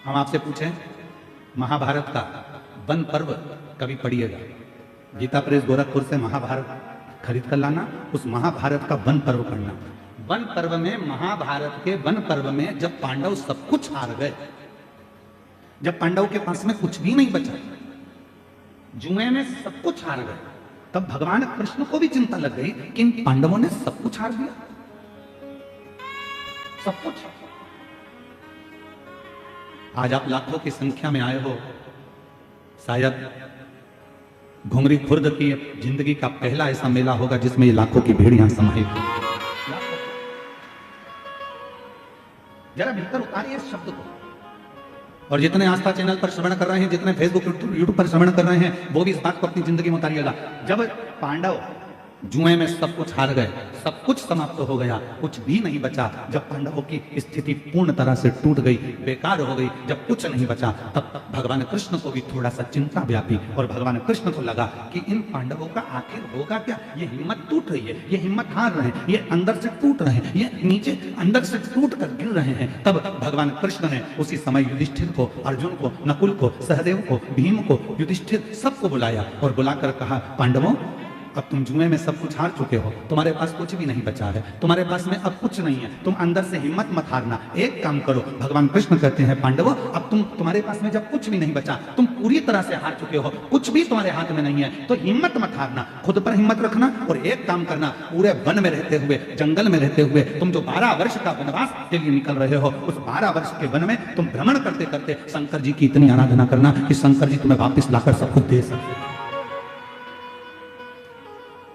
हम आपसे पूछें, महाभारत का वन पर्व कभी पढ़िएगा। गीता प्रेस गोरखपुर से महाभारत खरीद कर लाना, उस महाभारत का वन पर्व पढ़ना। वन पर्व में, महाभारत के वन पर्व में जब पांडव सब कुछ हार गए, जब पांडव के पास में कुछ भी नहीं बचा, जुए में सब कुछ हार गए, तब भगवान कृष्ण को भी चिंता लग गई कि इन पांडवों ने सब कुछ हार दिया, सब कुछ। आज आप लाखों की संख्या में आए हो, शायद घुंगरी खुर्द की जिंदगी का पहला ऐसा मेला होगा जिसमें ये लाखों की भीड़ यहां समाहित हो। जरा भीतर उतारिए इस शब्द को। और जितने आस्था चैनल पर श्रवण कर रहे हैं, जितने फेसबुक यूट्यूब पर श्रवण कर रहे हैं, वो भी इस बात को अपनी जिंदगी में उतारिएगा। जब पांडव जुए में सब कुछ हार गए, सब कुछ समाप्त हो गया, कुछ भी नहीं बचा, जब पांडवों की स्थिति पूर्ण तरह से टूट गई, बेकार हो गई, जब कुछ नहीं बचा, तब भगवान कृष्ण को भी थोड़ा सा चिंता व्यापी। और भगवान कृष्ण को लगा कि इन पांडवों का आखिर होगा क्या? ये हिम्मत टूट रही है, ये हिम्मत हार रहे हैं, ये अंदर से टूट रहे हैं, ये नीचे अंदर से टूट कर गिर रहे हैं। तब भगवान कृष्ण ने उसी समय युधिष्ठिर को, अर्जुन को, नकुल को, सहदेव को, भीम को, युधिष्ठिर सबको बुलाया और बुलाकर कहा, पांडवों, अब तुम जुए में सब कुछ हार चुके हो, तुम्हारे पास कुछ भी नहीं बचा है, तुम्हारे पास में अब कुछ नहीं है, तुम अंदर से हिम्मत मत हारना। एक काम करो, भगवान कृष्ण कहते हैं, पांडवों, अब तुम्हारे पास में जब कुछ भी नहीं बचा, तुम पूरी तरह से हार चुके हो, कुछ भी तुम्हारे हाथ में नहीं है, तो हिम्मत मत हारना, खुद पर हिम्मत रखना। और एक काम करना, पूरे वन में रहते हुए, जंगल में रहते हुए, तुम जो 12 वर्ष का वनवास के लिए निकल रहे हो, उस 12 वर्ष के वन में तुम भ्रमण करते करते शंकर जी की इतनी आराधना करना कि शंकर जी तुम्हें वापिस लाकर सब कुछ दे सके।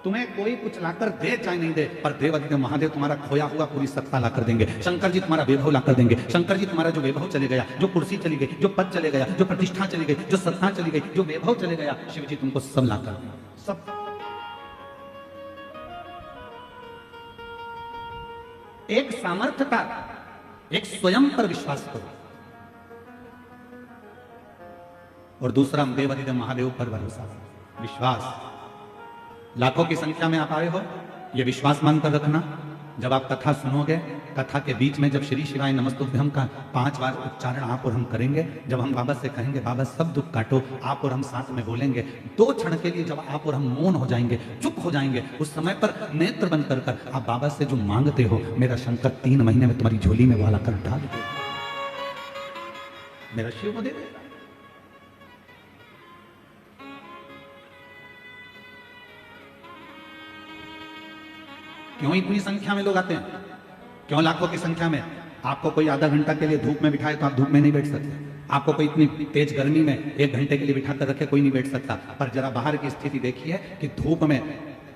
तुम्हें कोई कुछ लाकर दे चाहे नहीं दे, पर देवाधिदेव महादेव तुम्हारा खोया हुआ पूरी सत्ता लाकर देंगे। शंकर जी तुम्हारा वैभव लाकर देंगे। शंकर जी तुम्हारा जो वैभव चले गया, जो कुर्सी चली गई, जो पद चले गया, जो प्रतिष्ठा चली गई, जो सत्ता चली गई, जो वैभव चले गया, शिव जी तुमको सब लाकर देंगे, सब। एक सामर्थ्य का, एक स्वयं पर विश्वास करो, और दूसरा देवाधिदेव महादेव पर भरोसा, विश्वास। लाखों की संख्या में आप आए हो, यह विश्वास मानकर रखना। जब आप कथा सुनोगे, कथा के बीच में जब श्री शिवाय नमस्तुभ्यम का 5 बार उच्चारण आप और हम करेंगे, जब हम बाबा से कहेंगे, बाबा सब दुख काटो, आप और हम साथ में बोलेंगे, 2 क्षण के लिए जब आप और हम मौन हो जाएंगे, चुप हो जाएंगे, उस समय पर नेत्र बंद कर आप बाबा से जो मांगते हो, मेरा शंकर 3 महीने में तुम्हारी झोली में वाला कर डाल दे, मेरा शिव को दे दे। क्यों इतनी संख्या में लोग आते हैं? क्यों लाखों की संख्या में? आपको कोई आधा घंटा के लिए धूप में बिठाए तो आप धूप में नहीं बैठ सकते। आपको कोई इतनी तेज गर्मी में 1 घंटे के लिए बिठा कर रखे, कोई नहीं बैठ सकता। पर जरा बाहर की स्थिति देखिए कि धूप में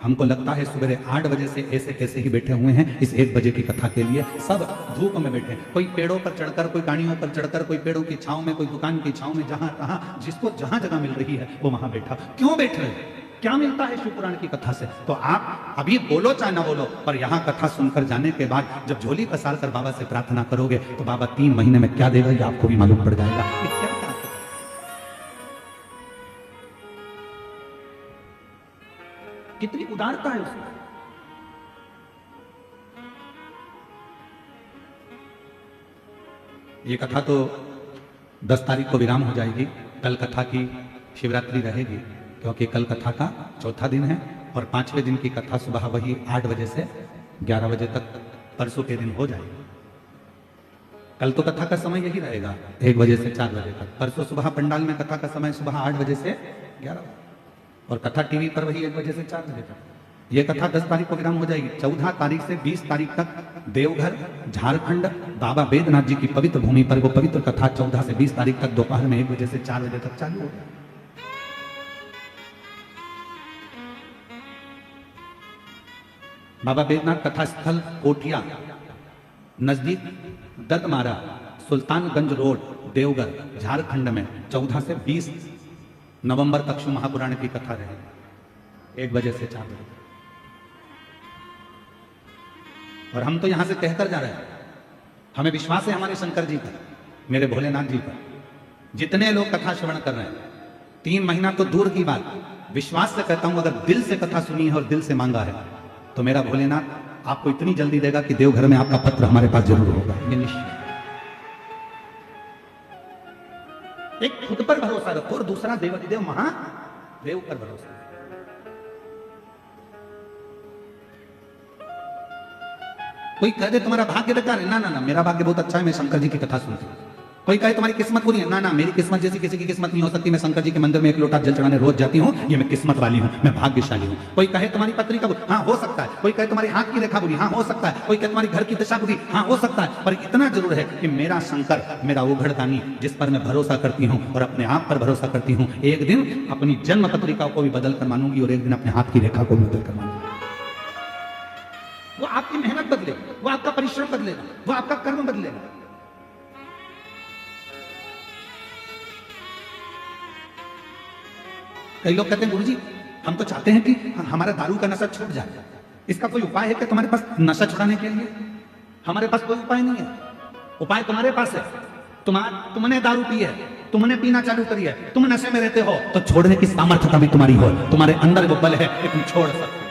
हमको लगता है सुबह 8 बजे से ऐसे कैसे ही बैठे हुए हैं इस 1 बजे की कथा के लिए, सब धूप में बैठे। कोई पेड़ों पर चढ़कर, कोई गाड़ियों पर चढ़कर, कोई पेड़ों की छांव में, कोई दुकान की छांव में, जहां तहां जिसको जहां जगह मिल रही है वो वहां बैठा। क्यों बैठ रहे हैं? क्या मिलता है शिव पुराण की कथा से? तो आप अभी बोलो चाहे ना बोलो, पर यहां कथा सुनकर जाने के बाद जब झोली पसार कर बाबा से प्रार्थना करोगे तो बाबा 3 महीने में क्या देगा ये आपको भी मालूम पड़ जाएगा। कितनी उदारता है उसमें। ये कथा तो 10 तारीख को विराम हो जाएगी। कल कथा की शिवरात्रि रहेगी, क्योंकि कल कथा का 4था दिन है, और 5वें दिन की कथा सुबह वही 8 बजे से 11 बजे तक परसों के दिन हो जाएगी। कल तो कथा का समय यही रहेगा 1 बजे से 4 बजे तक। परसों सुबह पंडाल में कथा का समय सुबह 8 बजे से 11 बजे, और कथा टीवी पर वही 1 बजे से 4 बजे तक। यह कथा 10 तारीख को विराम हो जाएगी। 14 तारीख से 20 तारीख तक देवघर झारखंड बाबा बैद्यनाथ जी की पवित्र भूमि पर वो पवित्र कथा 14 से 20 तारीख तक दोपहर में 1 बजे से 4 बजे तक चालू होगी। बाबा बैद्यनाथ कथा स्थल कोठिया नजदीक दत्तमारा, सुल्तानगंज रोड, देवघर, झारखंड में 14 से 20 नवंबर तक शिव महापुराण की कथा रहेगी 1 बजे से 4 बजे। और हम तो यहां से कहकर जा रहे हैं, हमें विश्वास है हमारे शंकर जी पर, मेरे भोलेनाथ जी पर। जितने लोग कथा श्रवण कर रहे हैं, 3 महीना तो दूर की बात, विश्वास से कहता हूं, अगर दिल से कथा सुनी है और दिल से मांगा है तो मेरा भोलेनाथ आपको इतनी जल्दी देगा कि देवघर में आपका पत्र हमारे पास जरूर होगा, ये निश्चित। एक खुद पर भरोसा रखो और दूसरा देवाधिदेव महादेव पर भरोसा। कोई कह दे तुम्हारा भाग्य बेकार है, ना ना ना, मेरा भाग्य बहुत अच्छा है, मैं शंकर जी की कथा सुनती हूँ। कोई कहे तुम्हारी किस्मत बुरी है, ना ना, मेरी किस्मत जैसी किसी की किस्मत नहीं हो सकती, मैं शंकर जी के मंदिर में 1 लोटा जल चढ़ाने रोज जाती हूँ, ये मैं किस्मत वाली हूँ, मैं भाग्यशाली हूँ। कोई कहे तुम्हारी पत्री का बुरी, हाँ हो सकता है। कोई कहे तुम्हारी हाथ की रेखा बुरी, हाँ हो सकता है। कोई कहे तुम्हारी घर की दशा बुरी, हाँ हो सकता है। पर इतना जरूर है कि मेरा शंकर, मेरा उघड़दानी, जिस पर मैं भरोसा करती हूँ और अपने आप पर भरोसा करती हूँ, एक दिन अपनी जन्म पत्रिका को भी बदल कर मानूंगी और एक दिन अपने हाथ की रेखा को भी बदल कर मानूंगी। वो आपकी मेहनत बदलेगा, वो आपका परिश्रम बदलेगा, वो आपका कर्म बदलेगा। कई लोग कहते हैं गुरुजी हम तो चाहते हैं कि हमारा दारू का नशा छूट जाए, इसका कोई उपाय है क्या तुम्हारे पास नशा छुड़ाने के लिए? हमारे पास कोई उपाय नहीं है। उपाय तुम्हारे पास है। तुमने दारू पी है, तुमने पीना चालू करी है, तुम नशे में रहते हो, तो छोड़ने की सामर्थ्यता भी तुम्हारी हो, तुम्हारे अंदर वो बल है कि तुम छोड़ सकते हो।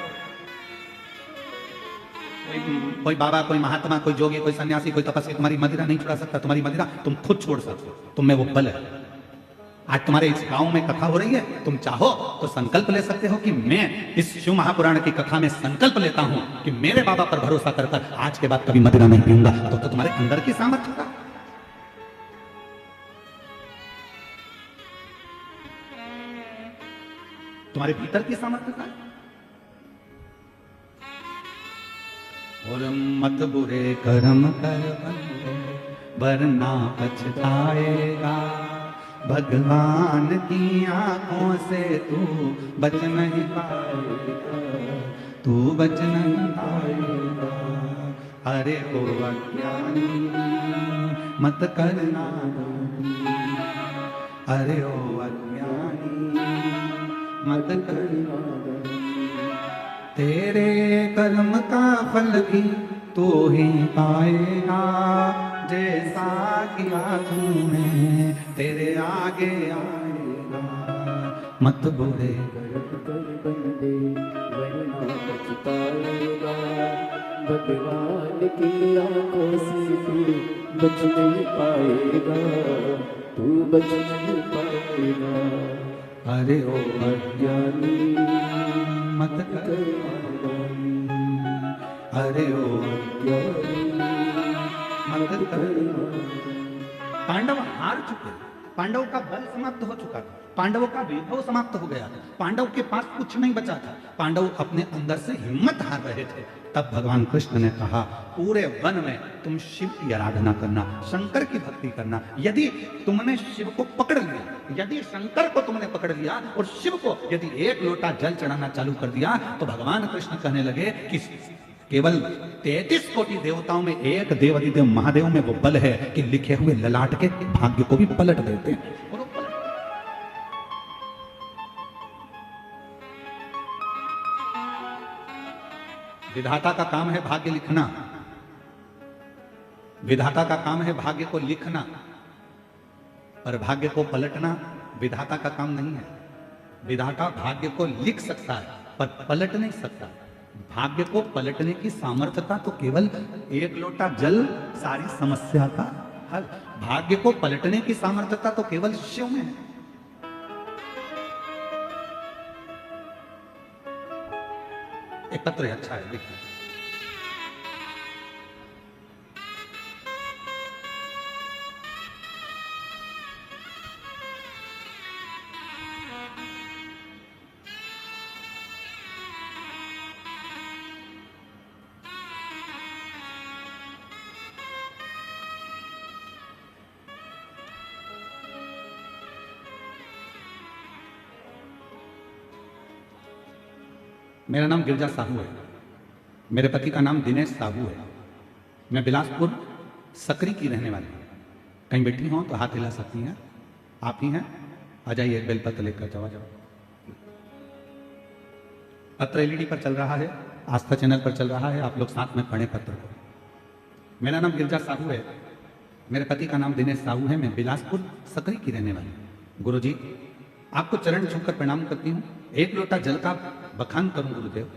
कोई बाबा, कोई महात्मा, कोई जोगी, कोई सन्यासी, कोई तपस्वी तुम्हारी मदिरा नहीं छुड़ा सकता। तुम्हारी मदिरा तुम खुद छोड़ सकते हो, तुम में वो बल है। आज तुम्हारे इस गांव में कथा हो रही है, तुम चाहो तो संकल्प ले सकते हो कि मैं इस शिव महापुराण की कथा में संकल्प लेता हूं कि मेरे बाबा पर भरोसा कर आज के बाद कभी मदिरा नहीं पीऊंगा। तो तुम्हारे अंदर की सामर्थ्य था। तुम्हारे भीतर की सामर्थ्य था। और मत बुरे कर्म कर वरना पछताएगा, भगवान की आंखों से तू बच नहीं पाएगा, तू बच नहीं पाएगा। अरे ओ अज्ञानी मत करना, अरे ओ अज्ञानी मत करना, तेरे कर्म का फल भी तू ही पाएगा, जैसा किया तूने तेरे आगे आएगा। मत बुरे कर बंदे वरना पछताएगा, भगवान की आंखों से तू बच नहीं पाएगा, तू बच नहीं पाएगा। अरे ओ अज्ञानी मत कर, अरे ओ अज्ञानी मत कर। पांडव हार चुके, पांडवों का बल समाप्त हो चुका था, पांडवों का वैभव समाप्त हो गया था, पांडव के पास कुछ नहीं बचा था, पांडव अपने अंदर से हिम्मत हार रहे थे। तब भगवान कृष्ण ने कहा पूरे वन में तुम शिव की आराधना करना, शंकर की भक्ति करना। यदि तुमने शिव को पकड़ लिया, यदि शंकर को तुमने पकड़ लिया और शिव को यदि 1 लोटा जल चढ़ाना चालू कर दिया, तो भगवान कृष्ण कहने लगे कि केवल 33 कोटि देवताओं में एक देवाधिदेव महादेव में वो बल है कि लिखे हुए ललाट के भाग्य को भी पलट देते हैं। विधाता का काम है भाग्य लिखना, विधाता का काम है भाग्य को लिखना, पर भाग्य को पलटना विधाता का काम नहीं है। विधाता भाग्य को लिख सकता है पर पलट नहीं सकता। भाग्य को पलटने की सामर्थ्यता तो केवल 1 लोटा जल सारी समस्या का हल। भाग्य को पलटने की सामर्थ्यता तो केवल शिव में है। एक पत्र है, अच्छा है, देखिए। मेरा नाम गिरजा साहू है, मेरे पति का नाम दिनेश साहू है। मैं बिलासपुर सकरी की रहने वाली हूँ। कहीं बैठी हो तो हाथ हिला सकती हैं, आप ही हैं, आ जाइए, एक बेलपत्र लेकर जाओ। पत्र एलईडी पर चल रहा है, आस्था चैनल पर चल रहा है, आप लोग साथ में पढ़ें पत्र को। मेरा नाम गिरजा साहू है, मेरे पति का नाम दिनेश साहू है, मैं बिलासपुर सकरी की रहने वाली हूँ। गुरु जी आपको चरण छूकर प्रणाम करती हूँ, 1 लोटा जल का बखान करूं गुरुदेव।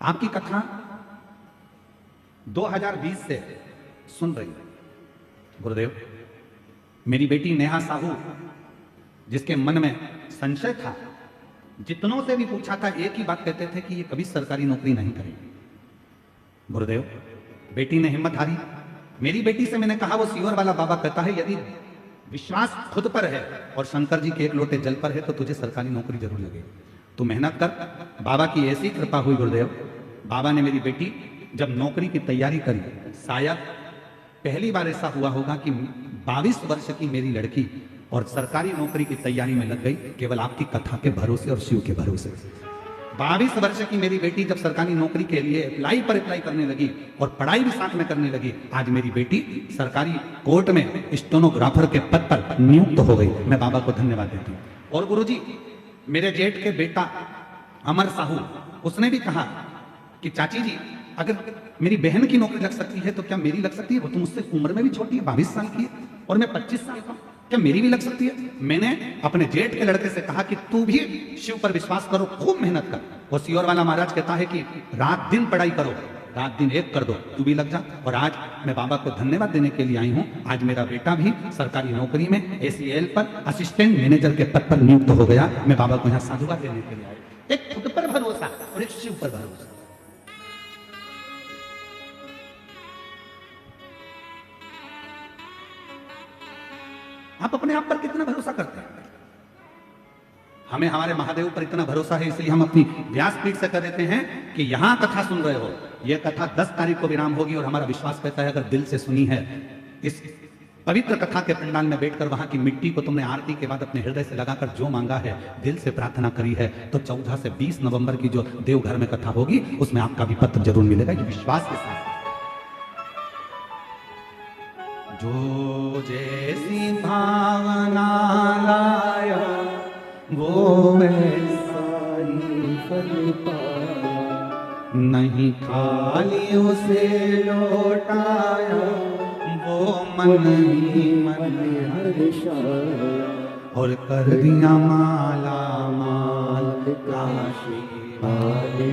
आपकी कथा 2020 से सुन रही हूं गुरुदेव। मेरी बेटी नेहा साहू, जिसके मन में संशय था, जितनों से भी पूछा था एक ही बात कहते थे कि ये कभी सरकारी नौकरी नहीं करेगी। गुरुदेव, बेटी ने हिम्मत हारी। मेरी बेटी से मैंने कहा, वो सीवर वाला बाबा कहता है यदि विश्वास खुद पर है और शंकर जी के एक लोटे जल पर है तो तुझे सरकारी नौकरी जरूर लगेगी। तू मेहनत कर। बाबा की ऐसी कृपा हुई गुरुदेव, बाबा ने मेरी बेटी जब नौकरी की तैयारी करी, शायद पहली बार ऐसा हुआ होगा कि 22 वर्ष की मेरी लड़की और सरकारी नौकरी की तैयारी में लग गई, केवल आपकी कथा के भरोसे और शिव के भरोसे। 22 वर्ष की मेरी बेटी जब सरकारी नौकरी के लिए अप्लाई करने लगी और पढ़ाई भी साथ में करने लगी, आज मेरी बेटी सरकारी कोर्ट में स्टेनोग्राफर के पद पर नियुक्त हो गई। मैं बाबा को धन्यवाद देती हूँ। और गुरुजी, मेरे जेठ के बेटा अमर साहू, उसने भी कहा कि चाची जी, अगर मेरी बहन की नौकरी लग सकती है तो क्या मेरी लग सकती है? वो तो मुझसे उम्र में भी छोटी है, 22 साल की है, और मैं 25 साल का हूं, क्या मेरी भी लग सकती है? मैंने अपने जेठ के लड़के से कहा कि तू भी शिव पर विश्वास करो, खूब मेहनत कर। वो सीवर वाला महाराज कहता है कि रात दिन पढ़ाई करो, रात दिन एक कर दो, तू भी लग जा। और आज मैं बाबा को धन्यवाद देने के लिए आई हूँ। आज मेरा बेटा भी सरकारी नौकरी में ACL पर असिस्टेंट मैनेजर के पद पर नियुक्त हो गया। मैं बाबा को यहाँ साधुवाद देने के लिए आई। एक खुद पर भरोसा और एक शिव पर भरोसा। आप अपने आप पर कितना भरोसा करते हैं? हमें हमारे महादेव पर इतना भरोसा है, इसलिए हम अपनी व्यासपीठ से कर देते हैं कि यहां कथा सुन रहे हो, यह कथा 10 तारीख को विराम होगी और हमारा विश्वास कहता है अगर दिल से सुनी है, इस पवित्र कथा के पंडाल में बैठकर वहां की मिट्टी को तुमने आरती के बाद अपने हृदय से लगाकर जो मांगा है, दिल से प्रार्थना करी है, तो 14 से 20 नवंबर की जो देवघर में कथा होगी उसमें आपका भी पत्र जरूर मिलेगा। ये विश्वास के साथ। जो जैसी भावना लाया वो वैसा ही फल पाया, नहीं खाली उसे लौटाया, वो मन ही मन हर्षाया, और कर दिया माला माल काशी वाले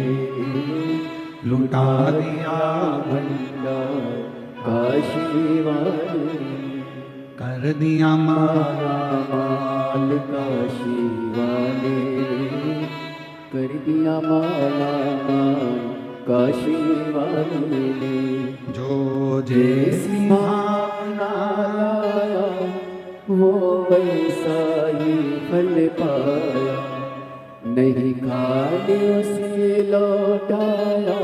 लुटा दिया भंडार काशी वाले, कर दिया माला माल काशी वाले, कर दिया माला माल काशी वाले। जो जैसी भावना लाया वो वैसा ही फल पाया, नहीं खाली उसे लौटाया,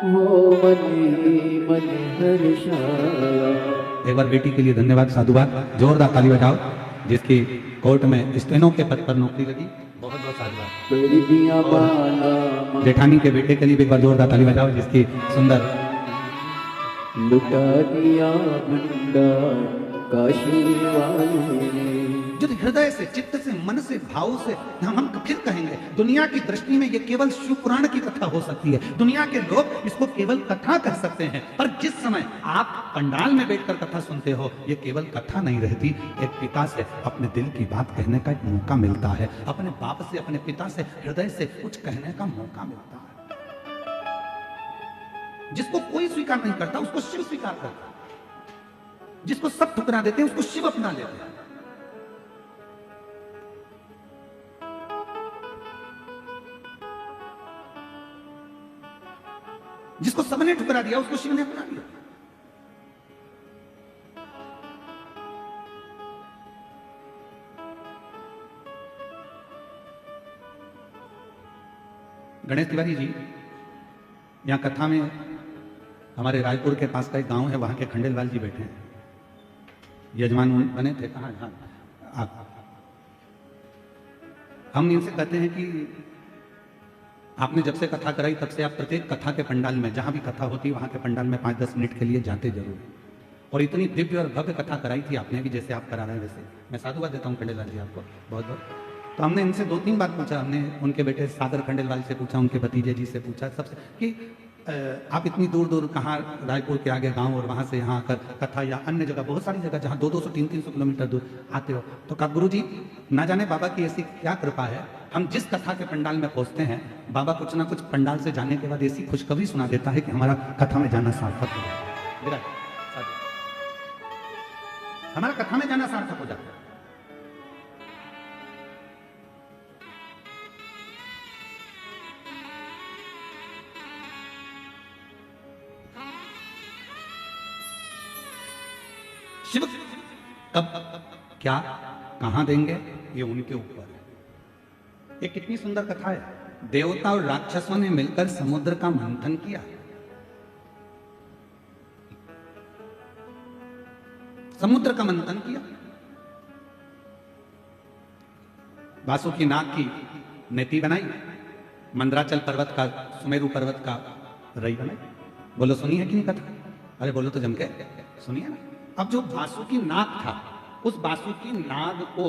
वो मन ही मन हर्षाया। एक बार बेटी के लिए धन्यवाद, साधुवाद, जोरदार ताली बजाओ, जिसकी कोर्ट में स्टेनो के पद पर नौकरी लगी। बहुत बहुत साधुवाद। कर दिया माला जेठानी के बेटे के लिए भी एक बार जोरदार ताली बजाओ, जिसकी सुंदर लुटा दिया भंडार काशी वाले। जो हृदय से, चित्त से, मन से, भाव से हम फिर कहेंगे, दुनिया की दृष्टि में ये केवल शिव पुराण की कथा हो सकती है, दुनिया के लोग इसको केवल कथा कह सकते हैं, पर जिस समय आप पंडाल में बैठकर कथा सुनते हो, ये केवल कथा नहीं रहती, एक पिता से अपने दिल की बात कहने का एक मौका मिलता है, अपने बाप से, अपने पिता से हृदय से कुछ कहने का मौका मिलता है। जिसको कोई स्वीकार नहीं करता उसको शिव स्वीकार करता है, जिसको सब ठुकरा देते हैं उसको शिव अपना लेते हैं। जिसको सबने ठुकरा दिया उसको शिव ने अपना लिया। गणेश तिवारी जी यहां कथा में हमारे रायपुर के पास का एक गांव है, वहां के खंडेलवाल जी बैठे हैं, यजमान बने थे। कहाँ? हाँ, आप। हम इनसे कहते हैं कि आपने जब से कथा कराई तब से आप प्रत्येक कथा के पंडाल में, जहां भी कथा होती है वहां के पंडाल में 5-10 मिनट के लिए जाते जरूर, और इतनी दिव्य और भव्य कथा कराई थी आपने भी, जैसे आप करा रहे हैं वैसे। मैं साधुवाद देता हूँ खंडेलवाल जी आपको बहुत बहुत। तो हमने इनसे 2-3 बार पूछा, हमने उनके बेटे सागर खंडेलवाल से पूछा, उनके भतीजे जी से पूछा, सबसे कि आप इतनी दूर दूर कहाँ, रायपुर के आगे गांव और वहां से यहाँ आकर कथा या अन्य जगह, बहुत सारी जगह जहाँ 200-200 300-300 किलोमीटर दूर आते हो, तो कहा गुरु जी ना जाने बाबा की ऐसी क्या कृपा है, हम जिस कथा के पंडाल में पहुंचते हैं बाबा कुछ ना कुछ पंडाल से जाने के बाद ऐसी खुशखबरी सुना देता है कि हमारा कथा में जाना सार्थक हो गया। हमारा कथा में जाना सार्थक हो जाता है। शिव कब क्या कहां देंगे ये उनके ऊपर है। ये कितनी सुंदर कथा है। देवता और राक्षसों ने मिलकर समुद्र का मंथन किया। समुद्र का मंथन किया, वासुकी नाग की नेति बनाई, मंदराचल पर्वत का, सुमेरु पर्वत का रई बनाई। बोलो सुनी है कि नहीं कथा? अरे बोलो तो जम के सुनिए ना। अब जो वासुकी नाग था, उस वासुकी नाग को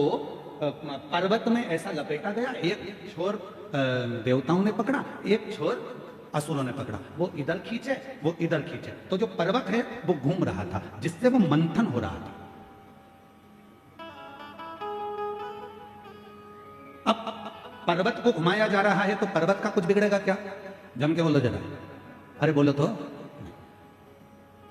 पर्वत में ऐसा लपेटा गया, एक छोर देवताओं ने पकड़ा, एक छोर असुरों ने पकड़ा। वो इधर खींचे, वो इधर खींचे, तो जो पर्वत है वो घूम रहा था, जिससे वो मंथन हो रहा था। अब पर्वत को घुमाया जा रहा है तो पर्वत का कुछ बिगड़ेगा क्या? जम के बोलो जरा। अरे बोलो तो।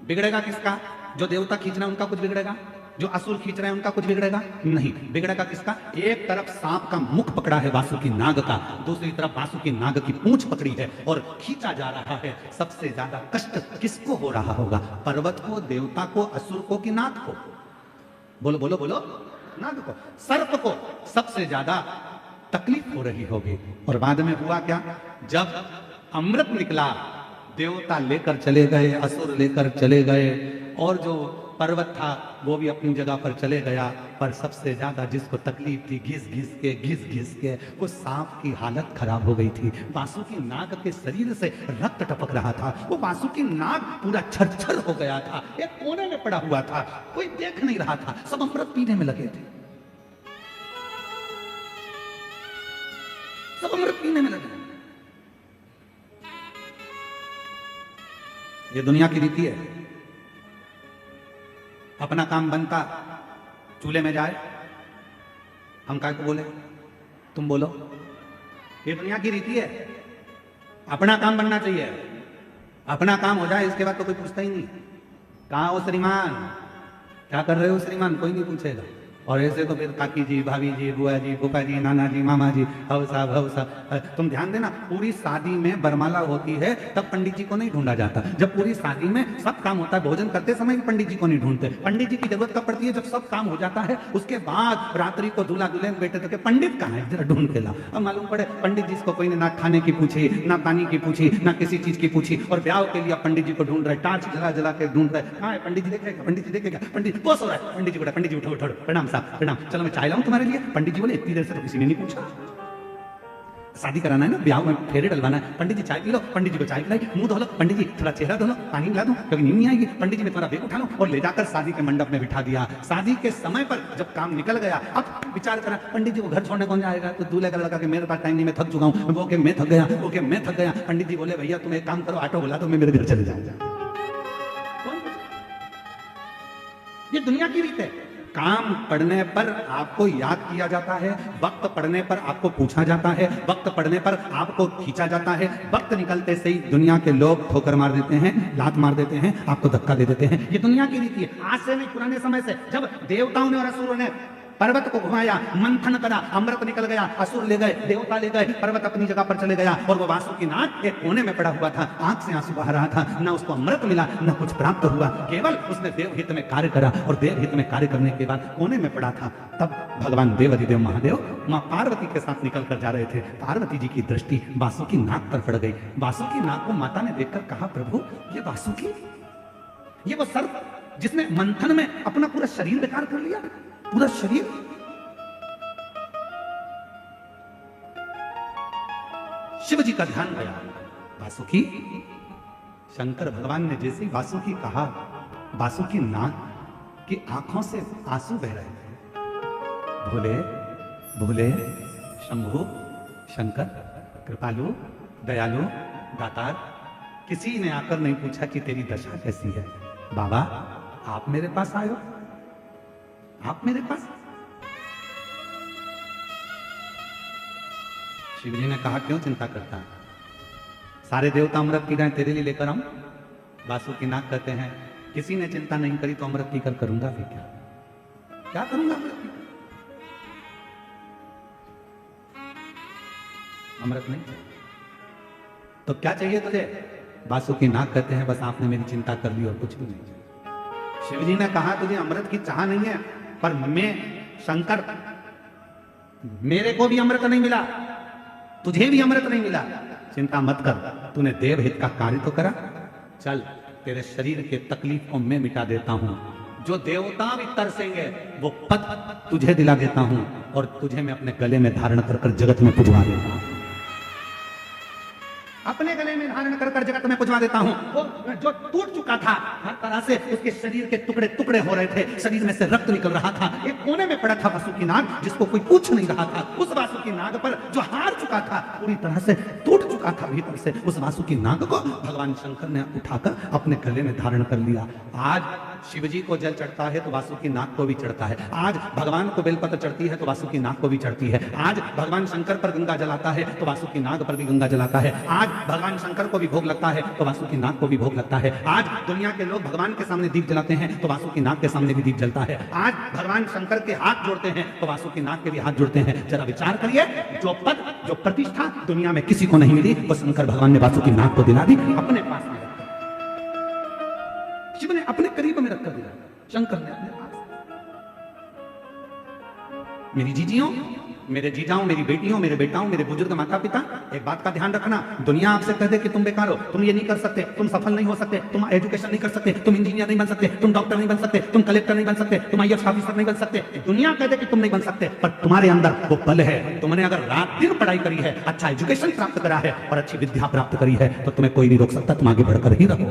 बिगड़ेगा किसका? जो देवता खींच रहे हैं उनका कुछ बिगड़ेगा? जो असुर खींच रहे हैं उनका कुछ बिगड़ेगा? नहीं। बिगड़ेगा किसका? एक तरफ सांप का मुख पकड़ा है वासुकी नाग का, दूसरी तरफ वासुकी नाग की पूंछ पकड़ी है और खींचा जा रहा है। सबसे ज्यादा कष्ट किसको हो रहा होगा? पर्वत को, देवता को, असुर को कि नाग को? बोलो बोलो बोलो। नाग को। सर्प को सबसे ज्यादा तकलीफ हो रही होगी। और बाद में हुआ क्या? जब अमृत निकला, देवता लेकर चले गए, असुर लेकर चले गए, और जो पर्वत था वो भी अपनी जगह पर चले गया। पर सबसे ज्यादा जिसको तकलीफ थी, घिस घिस के वो सांप की हालत खराब हो गई थी। वासुकी नाग के शरीर से रक्त टपक रहा था। वो वासुकी नाग पूरा छरछर हो गया था, एक कोने में पड़ा हुआ था, कोई देख नहीं रहा था, सब अमृत पीने में लगे थे, सब अमृत पीने में लगे। ये दुनिया की रीति है। अपना काम बनता चूल्हे में जाए, हम काय को बोले? तुम बोलो। ये दुनिया की रीति है। अपना काम बनना चाहिए, अपना काम हो जाए, इसके बाद तो कोई पूछता ही नहीं। कहाँ हो श्रीमान? क्या कर रहे हो श्रीमान? कोई नहीं पूछेगा। और ऐसे तो फिर काकी जी, भाभी जी, बुआ जी, फूफा जी, नाना जी, मामा जी, हव साहब। तुम ध्यान देना, पूरी शादी में बरमाला होती है तब पंडित जी को नहीं ढूंढा जाता। जब पूरी शादी में सब काम होता है, भोजन करते समय भी पंडित जी को नहीं ढूंढते। पंडित जी की जरूरत कब पड़ती है? जब सब काम हो जाता है, उसके बाद रात्रि को दूल्हा दुल्हन बैठे थे, पंडित कहाँ है, जरा ढूंढ के ला। अब मालूम पड़े पंडित जी को कोई ने ना खाने की पूछी, ना पानी की पूछी, ना किसी चीज की पूछी, और ब्याह के लिए पंडित जी को ढूंढ रहे, टार्च जला जला के ढूंढ रहे। हाँ पंडित जी देखेगा, पंडित जी देखेगा, पंडित बस हो रहा है, पंडित जी बोला, पंडित जी उठो उठो, प्रणाम साहब प्रणाम, चलो मैं चाय लाऊं तुम्हारे लिए। पंडित जी बोले इतनी देर से तो किसी ने नहीं पूछा, शादी कराना है ना, ब्याह में फेरे डलवाना है। पंडित जी चाय पी लो, पंडित जी को चाय पिलाई, मुंह धो लो, पंडित जी थोड़ा चेहरा धो लो, पानी मिला दो, कभी नींद नहीं आएगी। पंडित जी ने तुम्हारा बेग उठा लो और ले जाकर शादी के मंडप में बिठा दिया। शादी के समय पर जब काम निकल गया, अब विचार करा पंडित जी को घर छोड़ने कौन जाएगा? तो दूल्हे का लड़का के मेरे पास टाइम नहीं, मैं थक चुका हूँ, वो के मैं थक गया, वो के मैं थक गया। पंडित जी बोले भैया तुम एक काम करो, ऑटो बुला दो, मैं मेरे घर चले जाऊंगा। ये दुनिया की रीत है। काम पड़ने पर आपको याद किया जाता है, वक्त पड़ने पर आपको पूछा जाता है, वक्त पड़ने पर आपको खींचा जाता है। वक्त निकलते से ही दुनिया के लोग ठोकर मार देते हैं, लात मार देते हैं, आपको धक्का दे देते हैं। ये दुनिया की रीति है। आज से नहीं, पुराने समय से, जब देवताओं ने और असुरों ने पर्वत को घुमाया, मंथन करा, अमृत निकल गया, असुर ले गए, देवता ले गए, पर्वत अपनी जगह पर चले गया, और वो वासुकी नाग एक कोने में पड़ा हुआ था, आंख से आंसू बह रहा था। ना उसको अमृत मिला, ना कुछ प्राप्त हुआ, केवल उसने देवहित में कार्य करा, और देवहित में कार्य करने के बाद कोने में पड़ा था। तब भगवान देवाधिदेव महादेव माँ पार्वती के साथ निकल कर जा रहे थे। पार्वती जी की दृष्टि वासुकी नाग पर पड़ गई। वासुकी नाग को माता ने देखकर कहा, प्रभु ये वासुकी, ये वो सर्प जिसने मंथन में अपना पूरा शरीर बेकार कर लिया, पूरा शरीर। शिव जी का ध्यान गया, वासुकी, शंकर भगवान ने जैसे वासुकी कहा, वासुकी नाग की आंखों से आंसू बह रहे थे। भोले भोले शंभु शंकर कृपालु दयालु दातार, किसी ने आकर नहीं पूछा कि तेरी दशा कैसी है। बाबा आप मेरे पास आयो, आप मेरे पास। शिव जी ने कहा, क्यों चिंता करता है? सारे देवता अमृत पी गए, तेरे लिए लेकर आऊं? वासुकी नाग कहते हैं, किसी ने चिंता नहीं करी तो अमृत पीकर करूंगा भी क्या? क्या करूंगा अमृत पी? अमृत नहीं चाहिए तो क्या चाहिए तुझे? बासुकी नाग कहते हैं बस आपने मेरी चिंता कर ली और कुछ भी नहीं चाहिए। शिव जी ने कहा तुझे अमृत की चाह नहीं है, पर मैं शंकर, मेरे को भी अमृत नहीं मिला, तुझे भी अमृत नहीं मिला, चिंता मत कर, तूने देव हित का कार्य तो करा, चल तेरे शरीर के तकलीफ को मैं मिटा देता हूं, जो देवता भी तरसेंगे वो पद तुझे दिला देता हूं और तुझे मैं अपने गले में धारण कर कर जगत में पुजवा देता हूं, अपने गले में धारण कर कर जगत में पुजवा देता हूं। वो जो टूट चुका था हर तरह से, उसके शरीर के टुकड़े टुकड़े हो रहे थे, शरीर में से रक्त निकल रहा था, एक कोने में पड़ा था वासुकी नाग जिसको कोई पूछ नहीं रहा था, उस वासुकी नाग पर जो हार चुका था, पूरी तरह से टूट चुका था भीतर से, उस वासुकी नाग को भगवान शंकर ने उठाकर अपने गले में धारण कर लिया। आज शिव जी को जल चढ़ता है तो वासुकी नाग को भी चढ़ता है, आज भगवान को बेलपत्र चढ़ती है तो वासुकी नाग को भी चढ़ती है, आज भगवान शंकर पर गंगा जलाता है तो वासुकी नाग पर भी गंगा जलाता है, आज भगवान शंकर को भी भोग लगता है तो वासुकी नाग को भी भोग लगता है, आज दुनिया के लोग भगवान के सामने दीप जलाते हैं तो वासुकी नाग के सामने भी दीप जलता है, आज भगवान शंकर के हाथ जोड़ते हैं तो वासुकी नाग के भी हाथ जोड़ते हैं। जरा विचार करिए, जो पद जो प्रतिष्ठा दुनिया में किसी को नहीं मिली वो शंकर भगवान ने वासुकी नाग को दिला दी, अपने पास में रखकर, शिव ने अपने करीब में रखकर दिला, शंकर ने अपने पास। मेरी जीजियों, मेरे जीजाओं, मेरी बेटियों, मेरे बेटाओं, मेरे बुजुर्ग माता पिता, एक बात का ध्यान रखना, दुनिया आपसे कह दे कि तुम बेकार हो, तुम ये नहीं कर सकते, तुम सफल नहीं हो सकते, तुम एजुकेशन नहीं कर सकते, तुम इंजीनियर नहीं बन सकते, तुम डॉक्टर नहीं बन सकते, तुम कलेक्टर नहीं बन सकते, तुम IAS ऑफिसर नहीं बन सकते, दुनिया कह दे कि तुम नहीं बन सकते, पर तुम्हारे अंदर वो बल है, तुमने अगर रात दिन पढ़ाई करी है, अच्छा एजुकेशन प्राप्त करा है और अच्छी विद्या प्राप्त करी है तो तुम्हें कोई नहीं रोक सकता, तुम आगे बढ़कर ही रहोगे,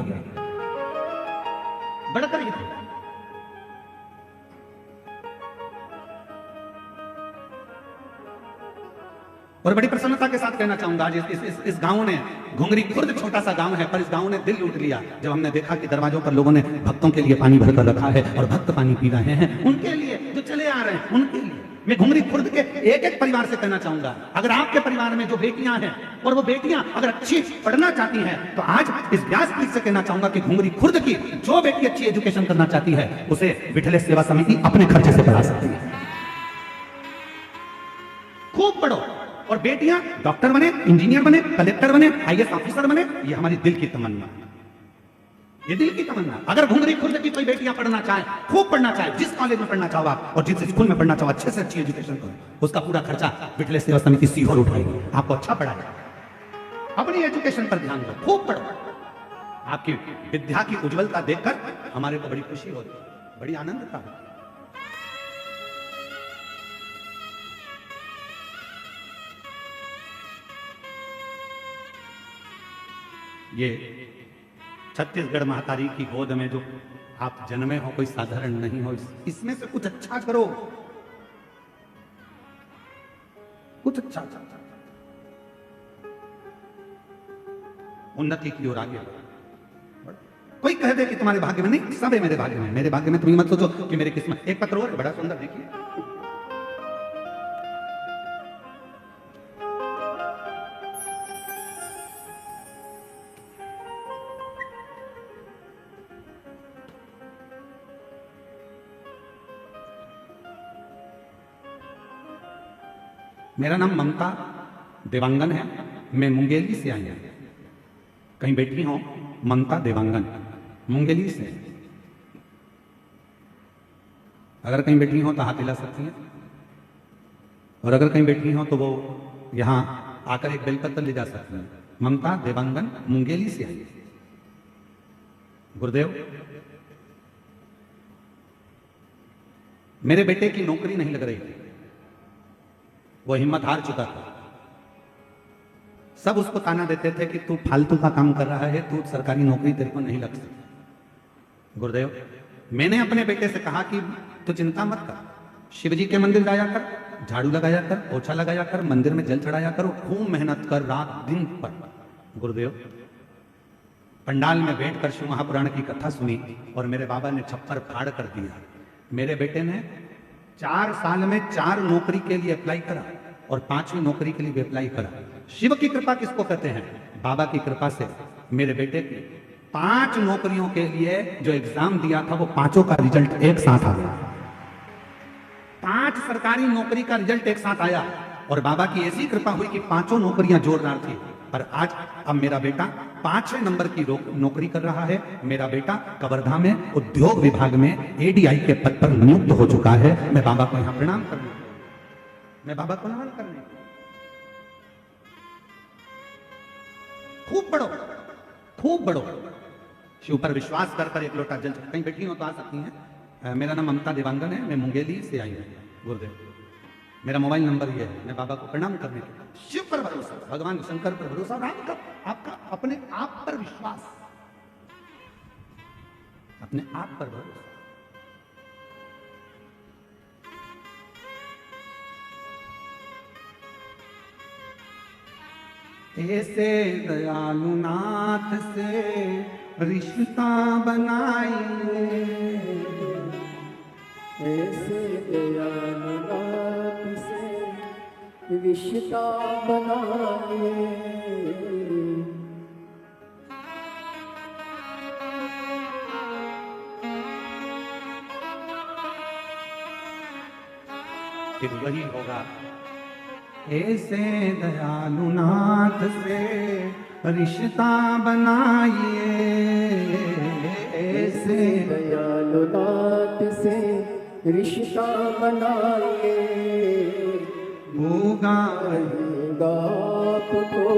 बढ़कर ही रहोगे। और बड़ी प्रसन्नता के साथ कहना चाहूंगा, आज इस गांव ने, घुंगरी खुर्द छोटा सा गांव है पर इस गांव ने दिल लूट लिया जब हमने देखा कि दरवाजों पर लोगों ने भक्तों के लिए पानी भरकर रखा है और भक्त पानी पी रहे हैं, उनके लिए जो चले आ रहे हैं उनके लिए मैं घुंगरी खुर्द के एक एक परिवार से कहना चाहूंगा, अगर आपके परिवार में जो बेटियां हैं और वो बेटियां अगर अच्छी पढ़ना चाहती हैं तो आज इस व्यासपीठ से कहना चाहूंगा कि घुंगरी खुर्द की जो बेटी अच्छी एजुकेशन करना चाहती है उसे विठले सेवा समिति अपने खर्चे से पढ़ा सकती है। खूब पढ़ो और बेटियां डॉक्टर बने, इंजीनियर बने, कलेक्टर बने, IAS ऑफिसर बने, ये हमारी दिल की तमन्ना, ये दिल की तमन्ना। अगर घुंगरी खुर्द की कोई बेटियां पढ़ना चाहे, खूब पढ़ना चाहे, जिस कॉलेज में पढ़ना चाहो आप और जिस स्कूल में पढ़ना चाहो, अच्छे से अच्छी एजुकेशन करो, उसका पूरा खर्चा विठले सेवा समिति सीहोर उठाएगी, आपको अच्छा पढ़ाएगा। अपनी एजुकेशन पर ध्यान दो, खूब पढ़ो, आपकी विद्या की उज्जवलता देखकर हमारे को बड़ी खुशी होती है, बड़ी आनंदता होती है। ये छत्तीसगढ़ महातारी की गोद में जो आप जन्मे हो कोई साधारण नहीं हो, इसमें से कुछ अच्छा करो, कुछ अच्छा, उन्नति की ओर आगे बढ़ो। कोई कह दे कि तुम्हारे भाग्य में नहीं, सब है मेरे भाग्य में, मेरे भाग्य में, तुम मत सोचो कि मेरी किस्मत। एक पत्र और बड़ा सुंदर देखिए, मेरा नाम ममता देवांगन है, मैं मुंगेली से आई हूं। कहीं बैठी हो ममता देवांगन, मुंगेली से, अगर कहीं बैठी हो तो हाथ हिला सकती हैं, और अगर कहीं बैठी हो तो वो यहां आकर एक बेलपत्र ले जा सकती हैं। ममता देवांगन मुंगेली से आई। गुरुदेव, मेरे बेटे की नौकरी नहीं लग रही थी, वो हिम्मत हार चुका था, सब उसको ताना देते थे कि तू फालतू का काम कर रहा है, तू सरकारी नौकरी तेरे को नहीं लग सकती। गुरुदेव, मैंने अपने बेटे से कहा कि तू चिंता मत कर, शिव जी के मंदिर जाया कर, झाड़ू लगाया कर, पोछा लगाया कर, मंदिर में जल चढ़ाया कर, खूब मेहनत कर रात दिन पर। गुरुदेव, पंडाल में बैठकर शिव महापुराण की कथा सुनी और मेरे बाबा ने छप्पर फाड़ कर दिया। मेरे बेटे ने 4 साल में 4 नौकरी के लिए अप्लाई करा और 5वीं नौकरी के लिए भी अप्लाई करा। शिव की कृपा किसको कहते हैं? बाबा की कृपा से मेरे बेटे की 5 नौकरियों के लिए जो एग्जाम दिया था वो 5 का रिजल्ट एक साथ आ गया। 5 सरकारी नौकरी का रिजल्ट एक साथ आया और बाबा की ऐसी कृपा हुई कि पांचों नौकरियां जोरदार थी। पर आज अब मेरा बेटा 5वें नंबर की नौकरी कर रहा है। मेरा बेटा कवर्धा में उद्योग विभाग में एडीआई के पद पर नियुक्त हो चुका है। मैं बाबा को यहां प्रणाम करने, मैं बाबा को नमन करने, खूब बढ़ो, खूब बढ़ो। शिव पर विश्वास कर कर एक लोटा जल, कहीं बैठी हो तो आ सकती हैं। मेरा नाम ममता देवांगन है, मैं मुंगेली से आई हूँ गुरुदेव। मेरा मोबाइल नंबर ये है। मैं बाबा को प्रणाम करने के लिए, शिव पर भरोसा, भगवान शंकर पर भरोसा और आपका अपने आप पर विश्वास, अपने आप पर भरोसा। ऐसे दयालु नाथ से रिश्ता बनाइए, ऐसे दयालु नाथ से रिश्ता बनाए, फिर वही होगा। ऐसे दयालु नाथ से रिश्ता बनाइए, ऐसे दयालु नाथ से रिश्ता बनाए, होगा रहेगा आपको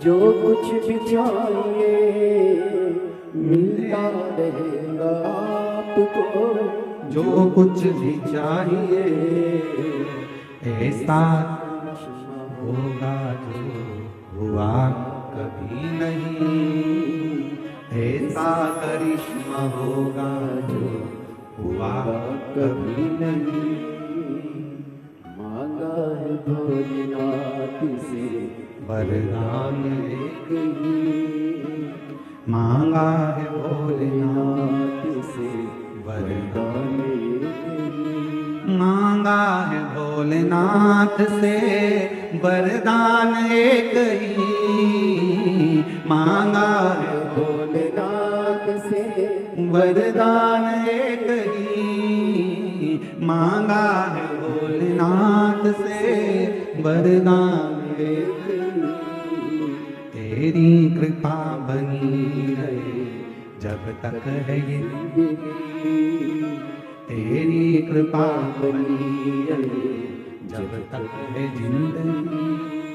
जो कुछ भी चाहिए, मिलता रहेगा आपको जो कुछ भी चाहिए। ऐसा होगा जो हुआ कभी नहीं, ऐसा करिश्मा होगा जो हुआ कभी नहीं। मांगा है भोलेनाथ से वरदान एक ही, मांगा है भोलेनाथ नाथ से वरदान, एक ही, मांगा है भोलेनाथ से वरदान एक ही, मांगा है भोलेनाथ से वरदान एक ही, मांगा है भोलेनाथ से वरदान एक ही। तेरी कृपा बनी रहे जब तक है ये, तेरी कृपा बनी रहे जब तक है जिंदगी।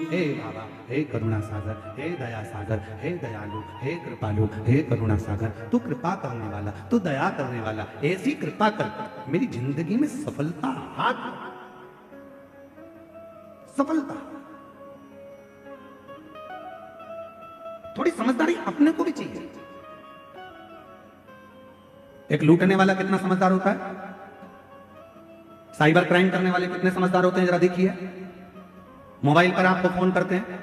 हे बाबा, हे करुणा सागर, हे दया सागर, हे दयालु, हे कृपालु, हे करुणा सागर, तू कृपा करने वाला, तू दया करने वाला, ऐसी कृपा कर मेरी जिंदगी में सफलता हाथ, सफलता। थोड़ी समझदारी अपने को भी चाहिए। एक लूटने वाला कितना समझदार होता है, साइबर क्राइम करने वाले कितने समझदार होते हैं, जरा देखिए। मोबाइल पर आपको फोन करते हैं,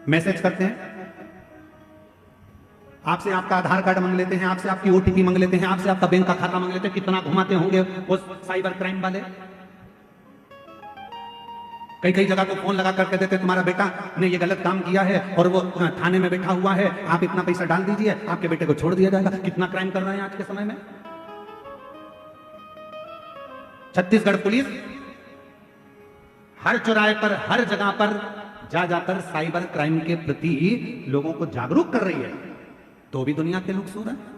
मैसेज करते हैं, आपसे आपका आधार कार्ड मांग लेते हैं, आपसे आपकी ओटीपी मांग लेते हैं, आपसे आपका बैंक का खाता मांग लेते हैं। कितना घुमाते होंगे वो साइबर क्राइम वाले। कई कई जगह को फोन लगा कर कहते थे तुम्हारा बेटा ने ये गलत काम किया है और वो थाने में बैठा हुआ है, आप इतना पैसा डाल दीजिए, आपके बेटे को छोड़ दिया जाएगा। कितना क्राइम कर रहे हैं आज के समय में। छत्तीसगढ़ पुलिस हर चौराहे पर, हर जगह पर जा जाकर साइबर क्राइम के प्रति लोगों को जागरूक कर रही है, तो भी दुनिया के लोग सो रहे हैं।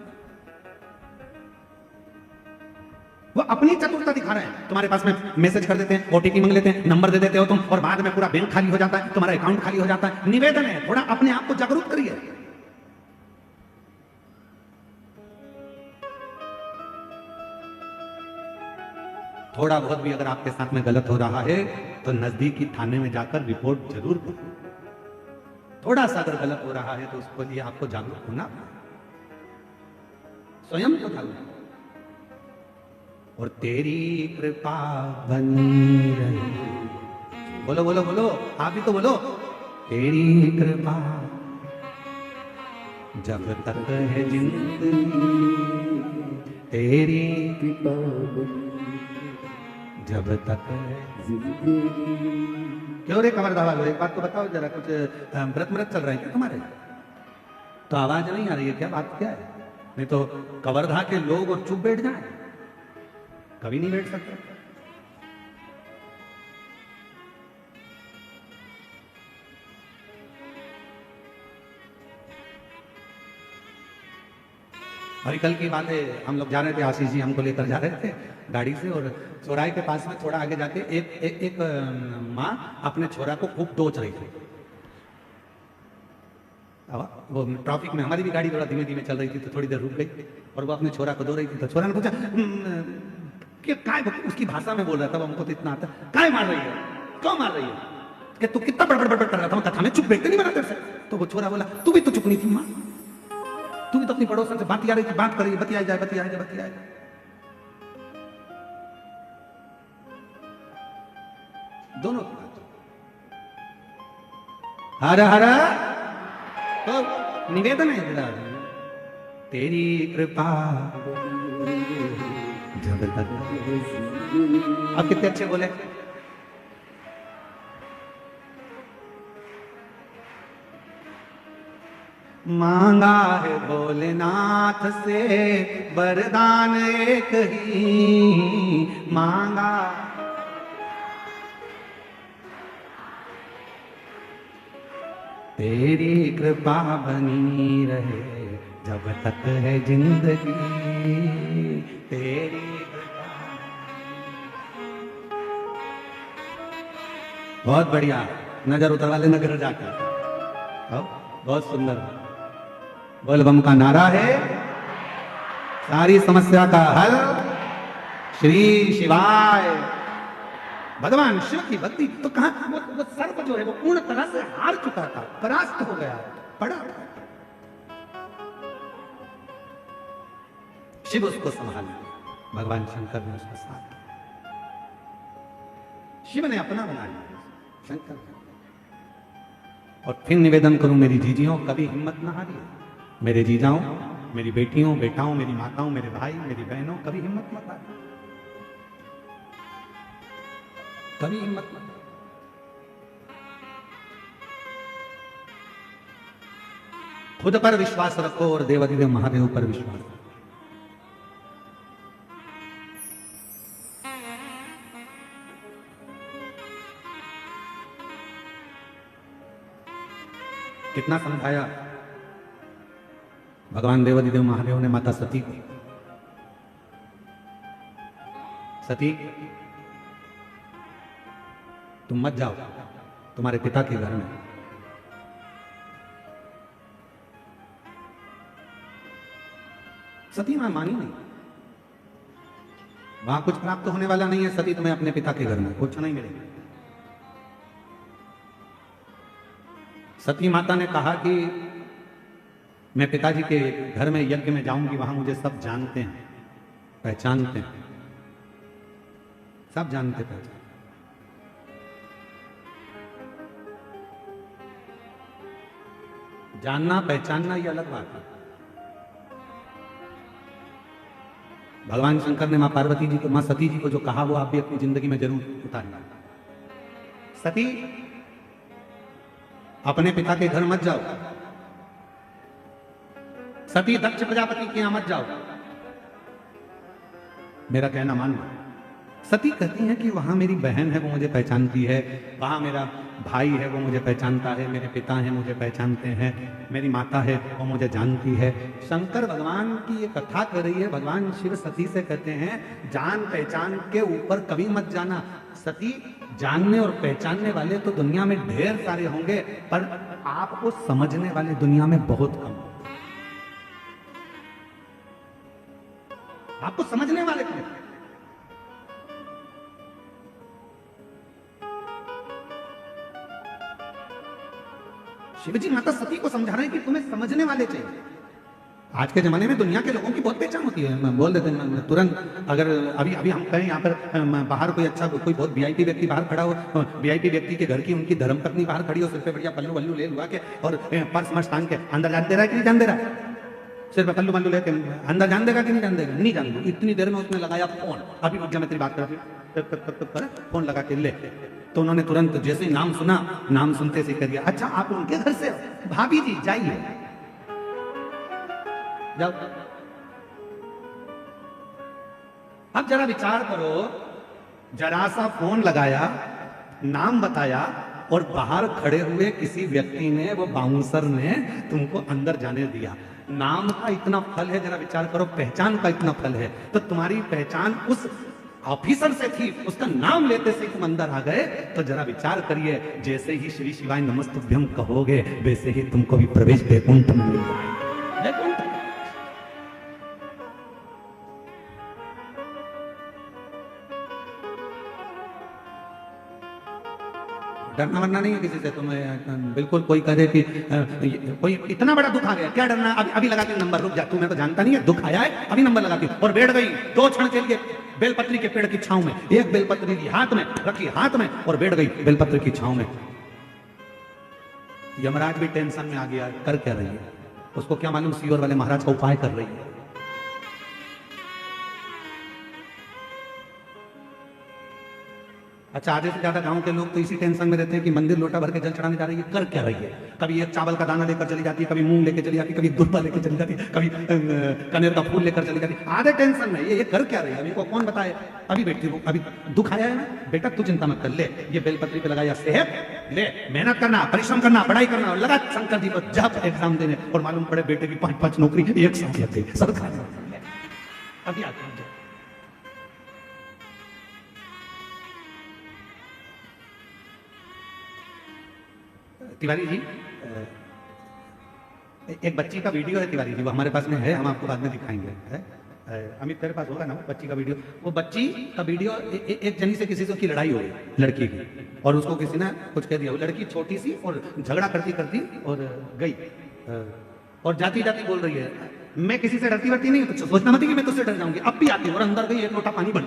वो अपनी चतुरता दिखा रहे हैं। तुम्हारे पास में मैसेज कर देते हैं, ओटीपी मांग लेते हैं, नंबर दे देते हो तुम, और बाद में पूरा बैंक खाली हो जाता है, तुम्हारा अकाउंट खाली हो जाता है। निवेदन है, थोड़ा अपने आप को जागरूक करिए। थोड़ा बहुत भी अगर आपके साथ में गलत हो रहा है तो नजदीकी थाने में जाकर रिपोर्ट जरूर करो। थोड़ा सा अगर गलत हो रहा है तो उसके लिए आपको जागरूक होना, स्वयं को जागरूक। और तेरी कृपा बनी रहे, बोलो बोलो बोलो, आप भी तो बोलो। तेरी कृपा जब तक है जिंदगी, तेरी कृपा बनी जब तक है। जिंदगी। क्यों रे कमरदा वालों, एक बात तो बताओ जरा, कुछ व्रत चल रहा है क्या तुम्हारे? तो आवाज नहीं आ रही है क्या? बात क्या है? नहीं तो कवर्धा के लोग और चुप बैठ जाए, कभी नहीं बैठ सकते। और कल की बात है, हम लोग जा रहे थे, आशीष जी हमको लेकर जा रहे थे गाड़ी से, और चौराहे के पास में थोड़ा आगे जाके एक माँ अपने छोरा को खूब दोच रही थी। अब वो ट्रैफिक में हमारी भी गाड़ी थोड़ा धीमे धीमे चल रही थी, तो थोड़ी देर रुक गई और वो अपने छोरा को दो रही थी। तो छोरा ने पूछा कि काय, उसकी भाषा में बोल रहा था, वो हमको तो इतना आता, काय मार रही है, क्यों मार रही है, कि तू कितना बड़बड़ कर रहा था, मैं कथा में चुप बैठते नहीं बना तेरे से। तो वो छोरा बोला, तू भी तो चुप नहीं थी माँ, तू भी तो अपनी पड़ोसन से बात रही थी, बात कर रही है, बतिया जाए बतिया जाए बतिया जाए। दोनों की बात। हर हर तो निवेदन है इधर, तेरी कृपा जब तक। अब कितने अच्छे बोले। मांगा है भोलेनाथ से वरदान एक ही मांगा, तेरी कृपा बनी रहे जब तक है जिंदगी, तेरी कृपा। बहुत बढ़िया, नजर उतरवा लेना घर जाकर। बहुत सुंदर। बोलबम का नारा है, सारी समस्या का हल श्री शिवाय। भगवान शिव की भक्ति तो कहां, वो सर्प जो है वो पूर्ण तरह से हार चुका था, परास्त हो गया, पड़ा। शिव उसको संभाल लिया, भगवान शंकर ने उसका साथ दिया। शिव ने अपना बना लिया शंकर ने। और फिर निवेदन करूं मेरी जीजियों, कभी हिम्मत ना हारिए। मेरे जीजाओं, मेरी बेटियों, बेटाओं, मेरी माताओं, मेरे भाई, मेरी बहनों, कभी हिम्मत मत हारिए, कभी हिम्मत मत। खुद पर विश्वास रखो और देवाधिदेव महादेव पर विश्वास रखो। कितना समझाया भगवान देवाधिदेव महादेव ने माता सती को, सती तुम मत जाओ तुम्हारे पिता के घर में। सती मां मानी नहीं, वहां कुछ प्राप्त होने वाला नहीं है। सती तुम्हें अपने पिता के घर में कुछ नहीं मिलेगा। सती माता ने कहा कि मैं पिताजी के घर में यज्ञ में जाऊंगी, वहां मुझे सब जानते हैं, पहचानते हैं, सब जानते पहचानते। जानना पहचानना ये अलग बात है। भगवान शंकर ने मां पार्वती जी को, मां सती जी को जो कहा वो आप भी अपनी जिंदगी में जरूर उतारना। सती अपने पिता के घर मत जाओ, सती दक्ष प्रजापति के यहां मत जाओ, मेरा कहना मानना। सती कहती हैं कि वहां मेरी बहन है वो मुझे पहचानती है, वहां मेरा भाई है वो मुझे पहचानता है, मेरे पिता हैं मुझे पहचानते हैं, मेरी माता है वो मुझे जानती है। शंकर भगवान की ये कथा कर रही है, भगवान शिव सती से कहते हैं जान पहचान के ऊपर कभी मत जाना। सती, जानने और पहचानने वाले तो दुनिया में ढेर सारे होंगे, पर आपको समझने वाले दुनिया में बहुत कम। आपको समझने वाले कम। शिवजी माता सती को समझा रहे हैं कि तुम्हें समझने वाले चाहिए। आज के जमाने में दुनिया के लोगों की बहुत पहचान होती है, बोल देते हैं तुरंत। अगर अभी अभी हम कहें यहाँ पर बाहर कोई अच्छा कोई बहुत वीआईपी व्यक्ति बाहर खड़ा हो, वीआईपी व्यक्ति के घर की उनकी धर्मपत्नी बाहर खड़ी हो, सिर पे बढ़िया पल्लू वल्लू ले लुआ के और पर्स मर्स टांग के, अंदर जान दे रहा है कि नहीं जान दे रहा है? सिर पे पल्लू वल्लू लेके अंदर जान देगा कि नहीं जान देगा? नहीं जान देगा। इतनी देर में उसने लगाया फोन, अभी रुक जा मैं तेरी बात कर, फोन लगा के ले। तो उन्होंने तुरंत जैसे ही नाम सुना, नाम सुनते से कह दिया अच्छा आप उनके घर से, भाभी जी जाइए जाओ। अब जरा विचार करो, जरा सा फोन लगाया, नाम बताया और बाहर खड़े हुए किसी व्यक्ति ने, वो बाउंसर ने तुमको अंदर जाने दिया। नाम का इतना फल है, जरा विचार करो, पहचान का इतना फल है, तो तुम्हारी पहचान उस ऑफिसर से थी, उसका नाम लेते से तुम अंदर आ गए, तो जरा विचार करिए, जैसे ही श्री शिवाय नमस्तुभ्यम कहोगे वैसे ही तुमको भी प्रवेश वैकुंठ में मिल जाएगा। वैकुंठ डरना वरना नहीं है किसी से। तुम्हें बिल्कुल कोई कहे कि कोई इतना बड़ा दुख आ गया, क्या डरना, अभी अभी लगाती हूँ नंबर, रुक जा, तुम्हें तो जानता नहीं है, दुख आया है, अभी नंबर लगाती हूँ, और बैठ गई 2 क्षण के लिए बेलपत्री के पेड़ की छांव में, एक बेलपत्री ली हाथ में, रखी हाथ में और बैठ गई बेलपत्र की छांव में। यमराज भी टेंशन में आ गया, कर क्या रही है, उसको क्या मालूम सीओर वाले महाराज का उपाय कर रही है। अच्छा, आधे से ज्यादा गांव के लोग तो इसी टेंशन में रहते हैं कि मंदिर लोटा भर के जल चढ़ाने जा रही है, कर क्या रही है। कभी एक चावल का दाना लेकर चली जाती है, कभी मूंग लेकर चली जाती है, कभी दुर्बा लेकर चली जाती है, कभी कनेर का फूल लेकर चली जाती है। आधे टेंशन में ये कर क्या रही है, अभी को कौन बताए। अभी बैठी वो, अभी दुख आया है ना, बेटा तू चिंता मत कर, ले ये बेलपत्री पे लगाया सेहत, ले मेहनत करना, परिश्रम करना, पढ़ाई करना, और लगा शंकर जी पर जब एग्जाम देने, और मालूम पड़े बेटे की 5-5 नौकरी एक साथ लग गई सरकार। अभी आते हैं तिवारी जी, एक बच्ची का वीडियो है तिवारी जी, वो हमारे पास में है, हम आपको बाद में दिखाएंगे। अमित तेरे पास होगा ना वो बच्ची का वीडियो। वो बच्ची का वीडियो एक जनी से किसी से उसकी लड़ाई हो गई, लड़की की, और उसको किसी ने कुछ कह दिया। वो लड़की छोटी सी और झगड़ा करती करती और गई, और जाती जाती बोल रही है, मैं किसी से डरती वरती नहीं, तो सोचना मत कि मैं तुझसे डर जाऊंगी। अब भी आती और अंदर गई 1 लोटा पानी बन।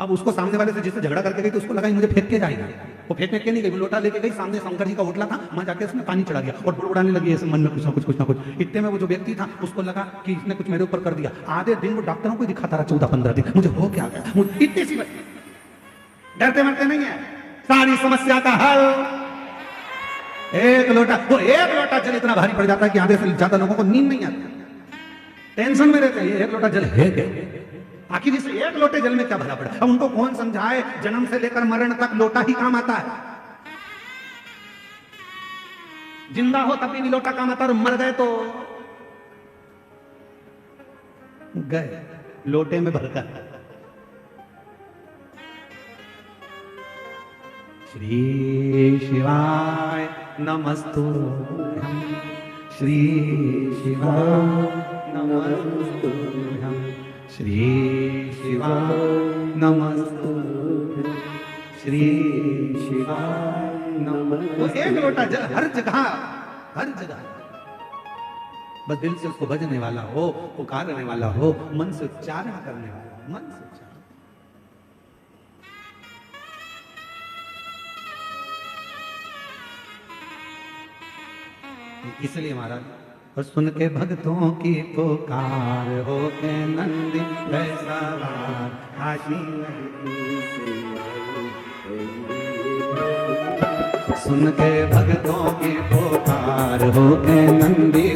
अब उसको सामने वाले से जिससे झगड़ा करके गई, तो उसको लगा मुझे फेंक के जाएगा। वो फेंकने के नहीं गई, वो लोटा लेके गई, सामने शंकर जी का होटला था, वहां जाके उसने पानी चढ़ा दिया और बुड़बुड़ाने लगी ऐसे मन में कुछ ना कुछ। इतने में वो जो व्यक्ति था उसको लगा कि इसने कुछ मेरे ऊपर कर दिया। आधे दिन वो डॉक्टरों को दिखाता रहा, 14-15 दिन, मुझे हो क्या गया। मुझे इतनी सी डरते मरते नहीं है, सारी समस्या का हल एक लोटा। वो एक लोटा जल इतना भारी पड़ जाता है कि आधे से ज्यादा लोगों को नींद नहीं आती, टेंशन में रहते हैं, ये 1 लोटा जल है क्या, आखिर इस 1 लोटे जल में क्या भरा पड़ा। अब उनको कौन समझाए, जन्म से लेकर मरण तक लोटा ही काम आता है। जिंदा हो तब भी नहीं लोटा काम आता, और मर गए तो गए लोटे में भरकर। श्री शिवाय नमस्तुभ्यं, श्री शिवाय नमस्तुभ्यं, श्री शिवाय नमस्तुभ्यं, श्री शिवाय नमस्तुभ्यं। वो 1 लोटा जल हर जगह बस दिल से उसको भजने वाला हो, पुकारने वाला हो, मन से उच्चारण करने वाला हो, मन से उच्चारण। इसलिए महाराज, और सुन के भक्तों की पुकार हो के नंदी सवार, काशी सुन के भक्तों की पुकार हो के नंदी